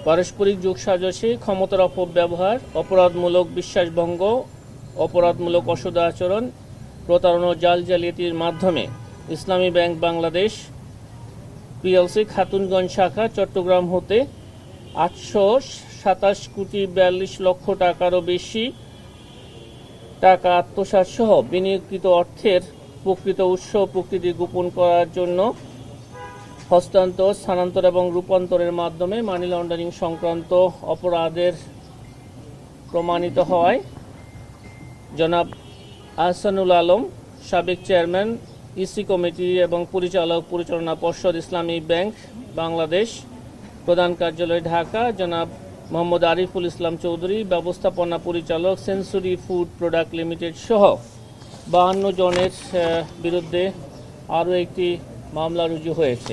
পারস্পরিক যোগসাজশে ক্ষমতার অপব্যবহার, অপরাধমূলক বিশ্বাসভঙ্গ, অপরাধমূলক অসদাচরণ, প্রতারণা ও জাল জালিয়াতির মাধ্যমে ইসলামী ব্যাংক বাংলাদেশ পিএলসি খাতুনগঞ্জ শাখা চট্টগ্রাম হতে 827,42,00,000 টাকারও বেশি টাকা আত্মসাৎ সহ বিনিয়োগকৃত অর্থের প্রকৃত উৎস ও প্রকৃতি গোপন করার জন্য হস্তান্তর, স্থানান্তর এবং রূপান্তরের মাধ্যমে মানি লন্ডারিং সংক্রান্ত অপরাধের প্রমাণিত হওয়ায় জনাব আহসানুল আলম, সাবেক চেয়ারম্যান ইসি কমিটি এবং পরিচালক পরিচালনা পর্ষদ ইসলামী ব্যাংক বাংলাদেশ, প্রধান কার্যালয় ঢাকা, জনাব মোহাম্মদ আরিফুল ইসলাম চৌধুরী, ব্যবস্থাপনা পরিচালক সেঞ্চুরি ফুড প্রোডাক্ট লিমিটেড সহ 52 জনের বিরুদ্ধে আরও একটি মামলা রুজু হয়েছে।